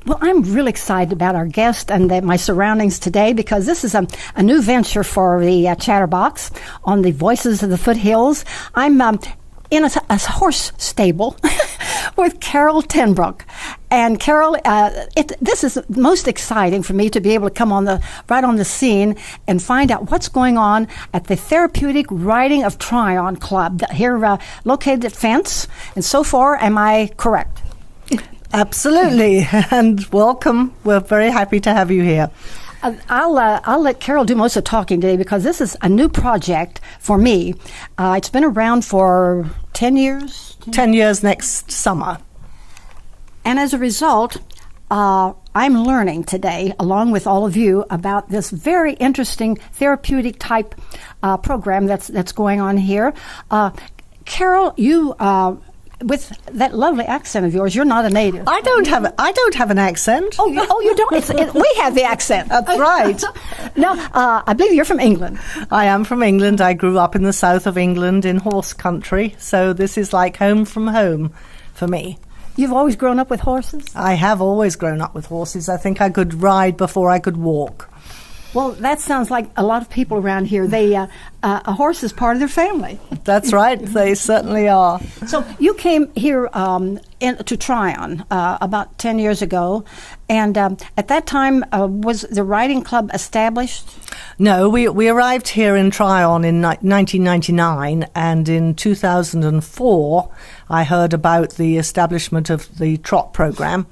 Well, I'm really excited about our guest and my surroundings today because this is a new venture for the Chatterbox on the Voices of the Foothills. I'm in a horse stable with Carol TenBroek. And Carol, this is most exciting for me to be able to come right on the scene and find out what's going on at the Therapeutic Riding of Tryon Club here located at Fence. And so far, am I correct? Absolutely, and welcome. We're very happy to have you here. I'll let Carol do most of the talking today because this is a new project for me. It's been around for 10 years? 10 years next summer. And as a result, I'm learning today, along with all of you, about this very interesting therapeutic type program that's going on here. Carol, you... with that lovely accent of yours, you're not a native. I don't have an accent. Oh, you don't? We have the accent. That's right. No, I believe you're from England. I am from England. I grew up in the south of England in horse country, so this is like home from home for me. You've always grown up with horses? I have always grown up with horses. I think I could ride before I could walk. Well, that sounds like a lot of people around here. A horse is part of their family. That's right. They certainly are. So you came here to Tryon about 10 years ago, and at that time, was the riding club established? No, we arrived here in Tryon in 1999, and in 2004, I heard about the establishment of the trot program,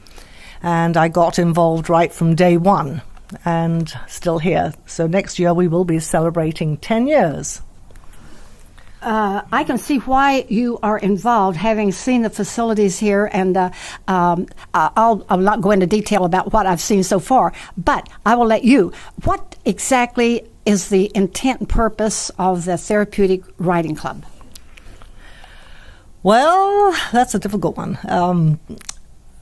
and I got involved right from day one. And still here. So next year we will be celebrating 10 years. I can see why you are involved, having seen the facilities here, and I'll not go into detail about what I've seen so far, but I will let you. What exactly is the intent and purpose of the Therapeutic Riding Club? Well, that's a difficult one.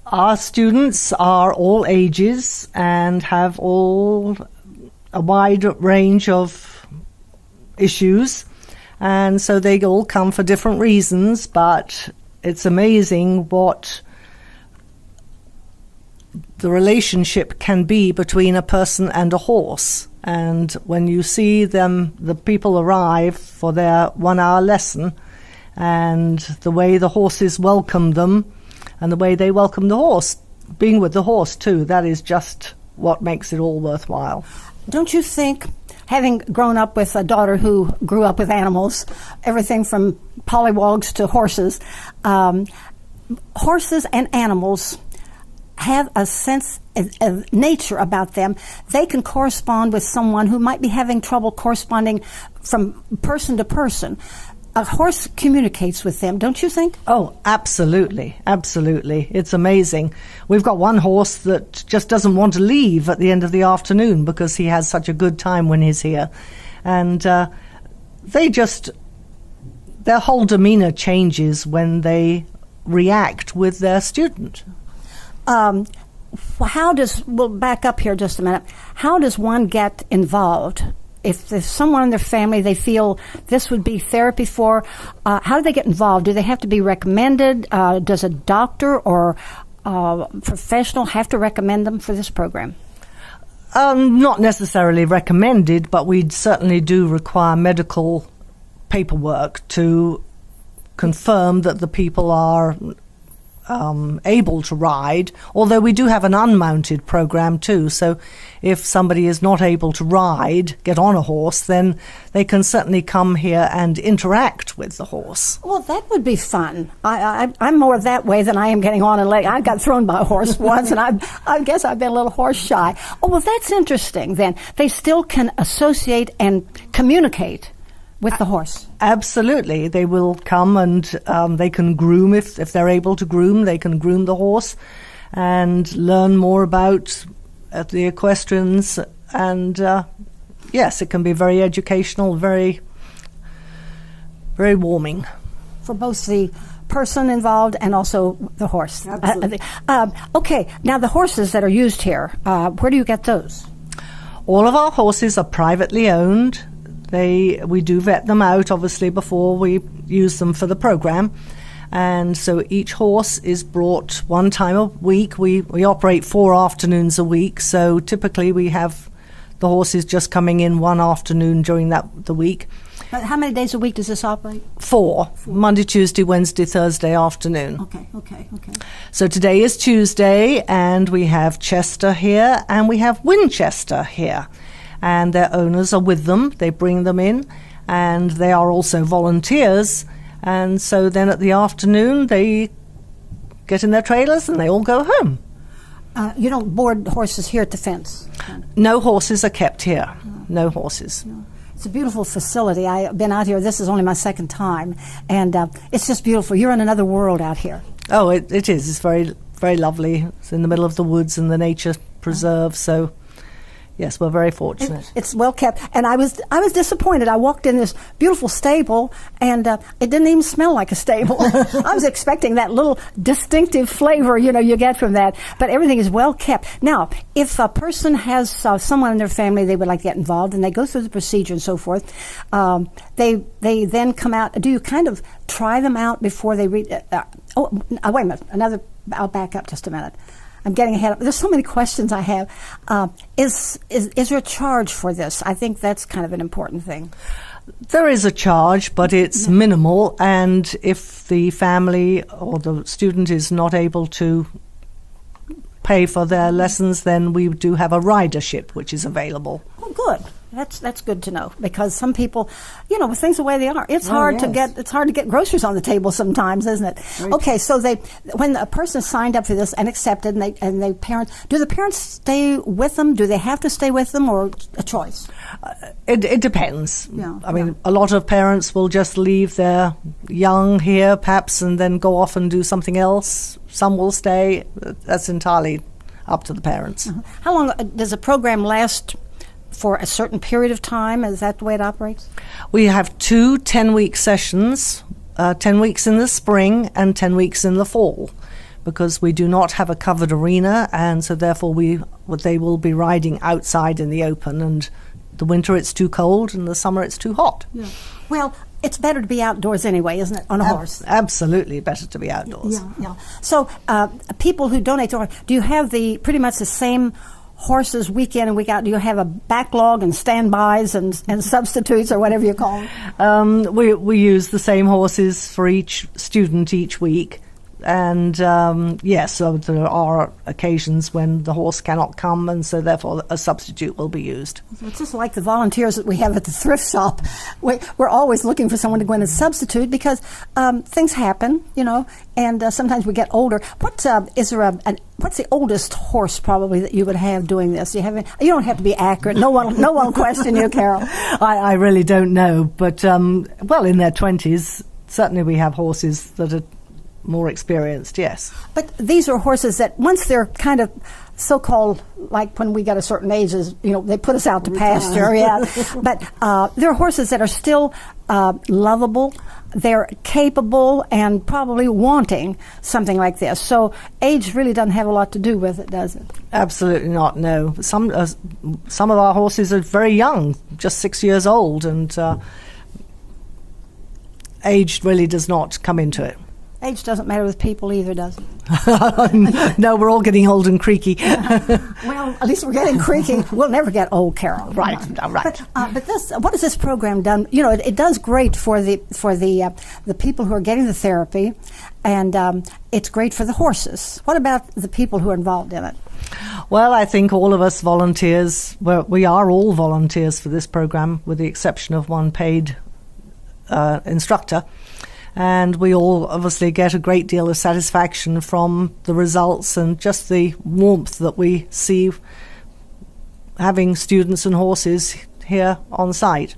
Our students are all ages and have all a wide range of issues, and so they all come for different reasons, but it's amazing what the relationship can be between a person and a horse. And when you see the people arrive for their 1-hour lesson, and the way the horses welcome them, and the way they welcome the horse, being with the horse too, that is just what makes it all worthwhile. Don't you think, having grown up with a daughter who grew up with animals, everything from pollywogs to horses, horses and animals have a sense of nature about them. They can correspond with someone who might be having trouble corresponding from person to person. A horse communicates with them, don't you think? Oh, absolutely, absolutely. It's amazing. We've got one horse that just doesn't want to leave at the end of the afternoon because he has such a good time when he's here. And their whole demeanor changes when they react with their student. We'll back up here just a minute. How does one get involved? If there's someone in their family they feel this would be therapy for, how do they get involved? Do they have to be recommended? Does a doctor or professional have to recommend them for this program? Not necessarily recommended, but we certainly do require medical paperwork to confirm that the people are able to ride, although we do have an unmounted program too, so if somebody is not able to get on a horse, then they can certainly come here and interact with the horse. Well, that would be fun. I'm more that way than I am getting on and I got thrown by a horse once, and I guess I've been a little horse shy. Oh, well, that's interesting then. They still can associate and communicate with the horse. Absolutely. They will come and they can groom, if they're able to groom, they can groom the horse and learn more about the equestrians. And yes, it can be very educational, very, very warming. For both the person involved and also the horse. Absolutely. Okay, now the horses that are used here, where do you get those? All of our horses are privately owned. We do vet them out, obviously, before we use them for the program. And so each horse is brought one time a week. We operate 4 afternoons a week, so typically we have the horses just coming in one afternoon during the week. But how many days a week does this operate? 4. Monday, Tuesday, Wednesday, Thursday afternoon. Okay. So today is Tuesday, and we have Chester here, and we have Winchester here. And their owners are with them. They bring them in, and they are also volunteers. And so then at the afternoon, they get in their trailers and they all go home. You don't board horses here at the fence? No horses are kept here. No horses. No. It's a beautiful facility. I've been out here. This is only my second time. And it's just beautiful. You're in another world out here. Oh, it is. It's very, very lovely. It's in the middle of the woods and the nature preserve. So, yes, we're very fortunate. It's well kept. And I was disappointed. I walked in this beautiful stable, and it didn't even smell like a stable. I was expecting that little distinctive flavor, you get from that. But everything is well kept. Now, if a person has someone in their family they would like to get involved, and they go through the procedure and so forth, they then come out. Do you kind of try them out before they read? Wait a minute. I'll back up just a minute. I'm getting ahead. There's so many questions I have. Is there a charge for this? I think that's kind of an important thing. There is a charge, but it's minimal. And if the family or the student is not able to pay for their lessons, then we do have a ridership, which is available. Oh, good. That's good to know, because some people, with things the way they are, it's hard to get groceries on the table sometimes, isn't it? Right. Okay, so when a person signed up for this and accepted, and they parents, do the parents stay with them? Do they have to stay with them, or a choice? It depends. Yeah, I mean, a lot of parents will just leave their young here, perhaps, and then go off and do something else. Some will stay. That's entirely up to the parents. Uh-huh. How long does a program last? For a certain period of time? Is that the way it operates? We have 2 10-week sessions, 10 weeks in the spring and 10 weeks in the fall, because we do not have a covered arena, and so therefore they will be riding outside in the open, and the winter it's too cold and the summer it's too hot. Yeah. Well, it's better to be outdoors anyway, isn't it, on a horse? Absolutely better to be outdoors. Yeah. So people who donate to do you have pretty much the same horses week in and week out? Do you have a backlog and standbys and substitutes, or whatever you call them? We use the same horses for each student each week. And yes, so there are occasions when the horse cannot come, and so therefore a substitute will be used. It's just like the volunteers that we have at the thrift shop. We're always looking for someone to go in and substitute, because things happen, and sometimes we get older. What's the oldest horse probably that you would have doing this? You don't have to be accurate. No one will question you, Carol. I really don't know, but in their 20s, certainly we have horses that are more experienced, yes. But these are horses that once they're kind of so-called, like when we get a certain age, they put us out to pasture, yeah. But they're horses that are still lovable, they're capable, and probably wanting something like this. So age really doesn't have a lot to do with it, does it? Absolutely not, no. Some of our horses are very young, just 6 years old, and age really does not come into it. Age doesn't matter with people either, does it? No, we're all getting old and creaky. Well, at least we're getting creaky. We'll never get old, Carol. Right. But what has this program done? It does great for the people who are getting the therapy, and it's great for the horses. What about the people who are involved in it? Well, I think all of us volunteers, we are all volunteers for this program, with the exception of one paid instructor. And we all obviously get a great deal of satisfaction from the results and just the warmth that we see having students and horses here on site.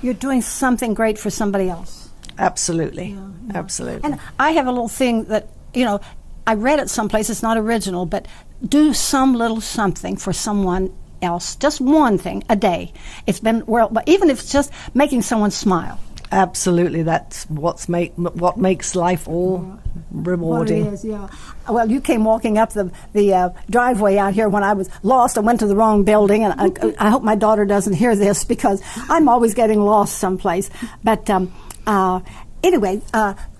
You're doing something great for somebody else. Absolutely. Absolutely. And I have a little thing that, I read it someplace, it's not original, but do some little something for someone else. Just one thing a day. But even if it's just making someone smile. Absolutely, that's what makes life all rewarding. What it is, yeah. Well, you came walking up the driveway out here when I was lost. I went to the wrong building, and I hope my daughter doesn't hear this, because I'm always getting lost someplace. But Anyway,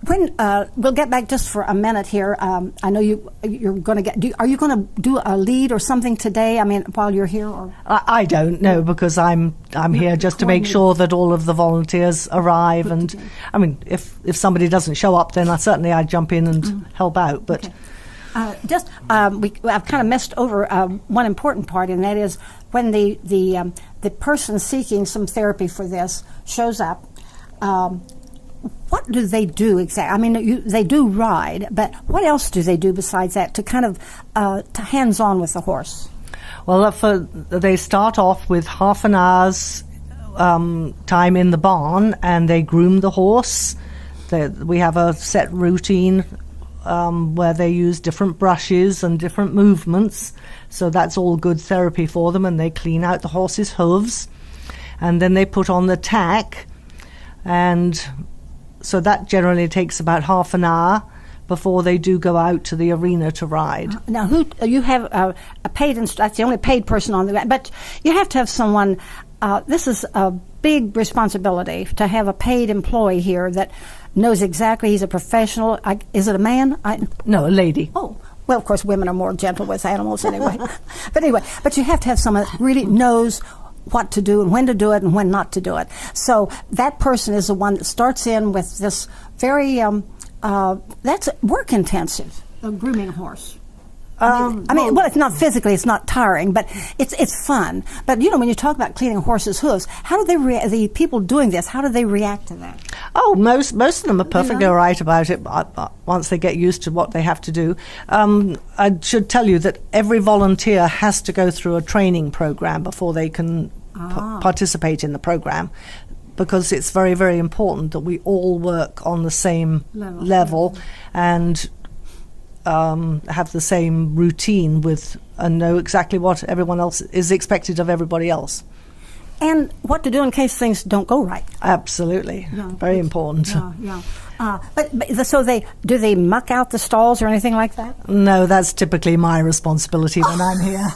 when we'll get back just for a minute here. I know you're going to are you going to do a lead or something today? I mean, while you're here, or I don't know, because I'm here just to make sure that all of the volunteers arrive. And I mean, if somebody doesn't show up, then I'd jump in and help out. But I've kind of messed over one important part, and that is when the person seeking some therapy for this shows up. What do they do exactly? I mean, they do ride, but what else do they do besides that to kind of to hands-on with the horse? Well, they start off with half an hour's time in the barn, and they groom the horse. We have a set routine where they use different brushes and different movements, so that's all good therapy for them, and they clean out the horse's hooves, and then they put on the tack, and so that generally takes about half an hour before they do go out to the arena to ride. Now, you have a paid that's the only paid person on the, but you have to have someone. This is a big responsibility to have a paid employee here that knows exactly. He's a professional. Is it a man? No, a lady. Oh. Well, of course, women are more gentle with animals anyway. But you have to have someone that really knows what to do and when to do it and when not to do it. So that person is the one that starts in with this very, that's work intensive, grooming a horse. Well, it's not physically, it's not tiring, but it's fun. But, when you talk about cleaning a horse's hooves, how do the people doing this, how do they react to that? Oh, most of them are perfectly all right about it once they get used to what they have to do. I should tell you that every volunteer has to go through a training program before they can participate in the program, because it's very, very important that we all work on the same level and have the same routine and know exactly what everyone else is expected of everybody else. And what to do in case things don't go right. Absolutely. Very important. So do they muck out the stalls or anything like that? No, that's typically my responsibility when I'm here.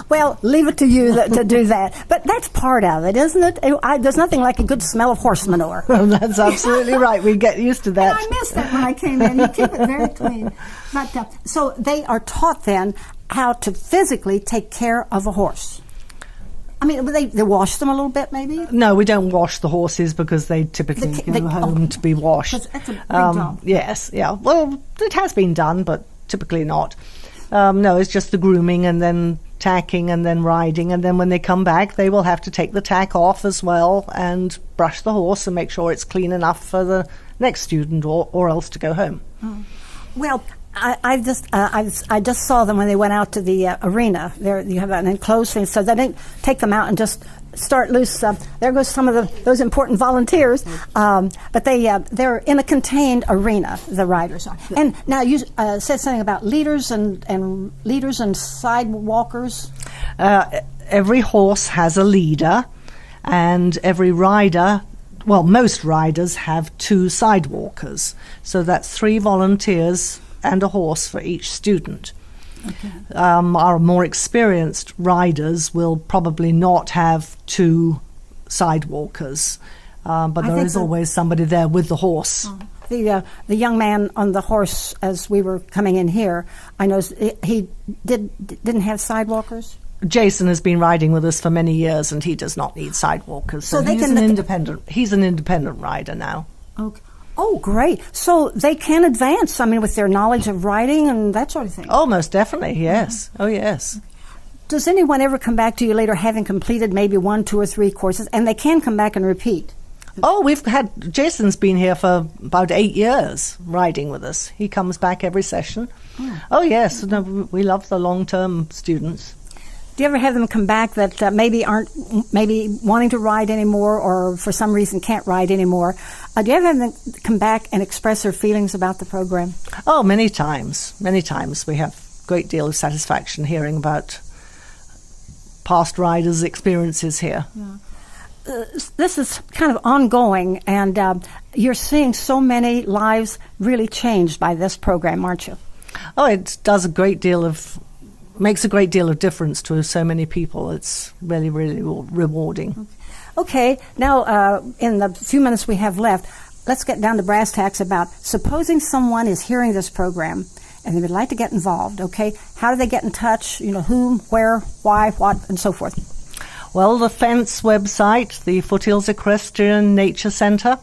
Well, leave it to you to do that. But that's part of it, isn't it? There's nothing like a good smell of horse manure. That's absolutely right. We get used to that. And I missed that when I came in. You keep it very clean. But so they are taught then how to physically take care of a horse. I mean, they wash them a little bit, maybe? No, we don't wash the horses because they typically go home to be washed. That's a big job. Yes, yeah. Well, it has been done, but typically not. No, it's just the grooming and then tacking and then riding, and then when they come back, they will have to take the tack off as well and brush the horse and make sure it's clean enough for the next student or else to go home. Oh. Well, I just saw them when they went out to the arena. There you have an enclosed thing, so they didn't take them out and just start loose. There goes some of those important volunteers. But they're in a contained arena. The riders are. And now you said something about leaders and sidewalkers. Every horse has a leader, and every rider. Well, most riders have 2 sidewalkers, so that's 3 volunteers and a horse for each student. Okay. Our more experienced riders will probably not have 2 sidewalkers, but there is always somebody there with the horse. The young man on the horse, as we were coming in here, I know he didn't have sidewalkers. Jason has been riding with us for many years, and he does not need sidewalkers. So he's an independent rider now. Okay. Oh, great. So they can advance, with their knowledge of riding and that sort of thing. Oh, most definitely, yes. Mm-hmm. Oh, yes. Does anyone ever come back to you later having completed maybe 1, 2, or 3 courses, and they can come back and repeat? Oh, Jason's been here for about 8 years riding with us. He comes back every session. Oh yes. No, we love the long-term students. Do you ever have them come back that maybe aren't wanting to ride anymore, or for some reason can't ride anymore? Do you ever have them come back and express their feelings about the program? Oh, many times. Many times. We have a great deal of satisfaction hearing about past riders' experiences here. Yeah. This is kind of ongoing, and you're seeing so many lives really changed by this program, aren't you? Oh, it does makes a great deal of difference to so many people. It's really, really rewarding. Okay. Now, in the few minutes we have left, let's get down to brass tacks about supposing someone is hearing this program and they would like to get involved, okay? How do they get in touch? Whom, where, why, what, and so forth. Well, the Fence website, the Foothills Equestrian Nature Centre,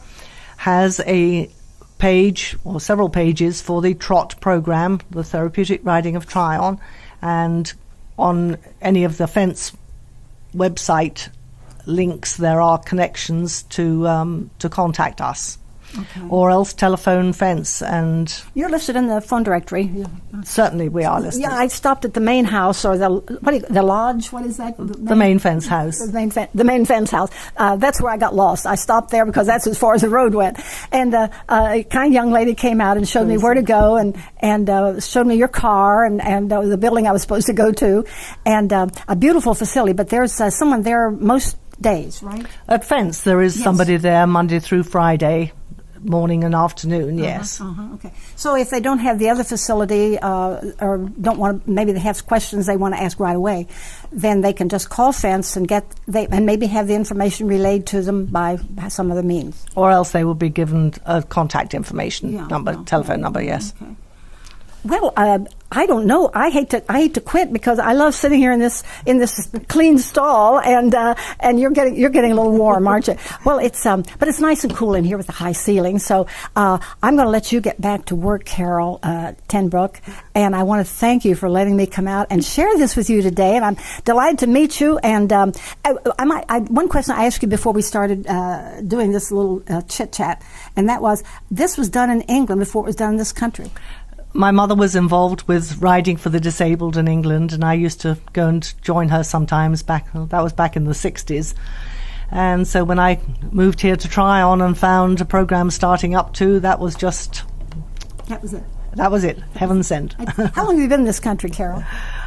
has a page or several pages for the trot program, the therapeutic riding of Tryon, and on any of the Fence website links there are connections to contact us. Okay. Or else telephone Fence, and you're listed in the phone directory. Certainly we are listed. Yeah, I stopped at the main house, or the lodge. What is that? The main Fence house. The main Fence house. That's where I got lost. I stopped there because that's as far as the road went. And a kind young lady came out and showed me where to go, and showed me your car and the building I was supposed to go to, and a beautiful facility. But there's someone there most days, right? At Fence, there is somebody there Monday through Friday, morning and afternoon, yes. Okay. So if they don't have the other facility or don't want to, maybe they have questions they want to ask right away, then they can just call Fence and and maybe have the information relayed to them by some other means. Or else they will be given a contact information telephone number, yes. Okay. Well, I don't know. I hate to quit because I love sitting here in this clean stall, and you're getting a little warm, aren't you? Well, but it's nice and cool in here with the high ceiling. So I'm going to let you get back to work, Carol TenBroek, and I want to thank you for letting me come out and share this with you today. And I'm delighted to meet you. And one question I asked you before we started doing this little chit chat, and that was, this was done in England before it was done in this country. My mother was involved with riding for the disabled in England, and I used to go and join her sometimes that was back in the 60s. And so when I moved here to Tryon and found a program starting up to, that was it. That was it. Heaven sent. How long have you been in this country, Carol?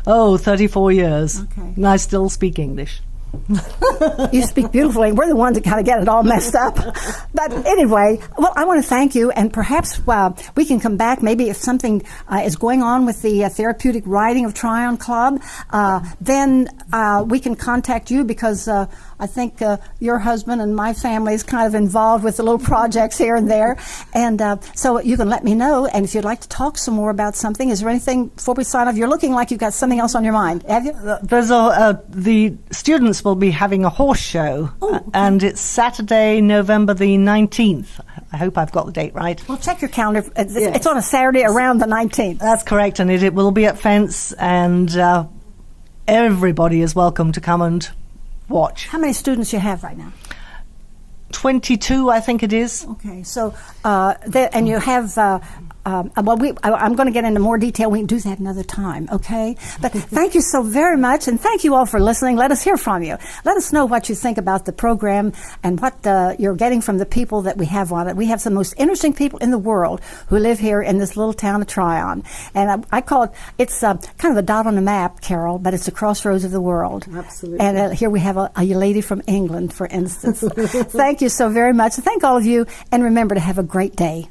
34 years. Okay. And I still speak English. You speak beautifully. We're the ones that kind of get it all messed up. But anyway, well, I want to thank you, and perhaps we can come back. Maybe if something is going on with the Therapeutic Riding of Tryon Club, then we can contact you, because I think your husband and my family is kind of involved with the little projects here and there. And so you can let me know. And if you'd like to talk some more about something, is there anything before we sign off? You're looking like you've got something else on your mind. Have you? There's the students will be having a horse show, and it's Saturday, November the 19th. I hope I've got the date right. Well, check your calendar. It's on a Saturday around the 19th. That's correct, and it will be at Fence, and everybody is welcome to come and watch. How many students you have right now? 22, I think it is. Okay, so and you have. I'm going to get into more detail. We can do that another time, okay? But thank you so very much, and thank you all for listening. Let us hear from you. Let us know what you think about the program and what you're getting from the people that we have on it. We have some most interesting people in the world who live here in this little town of Tryon. And I call it's kind of a dot on the map, Carol, but it's the crossroads of the world. Absolutely. And here we have a lady from England, for instance. Thank you so very much. Thank all of you, and remember to have a great day.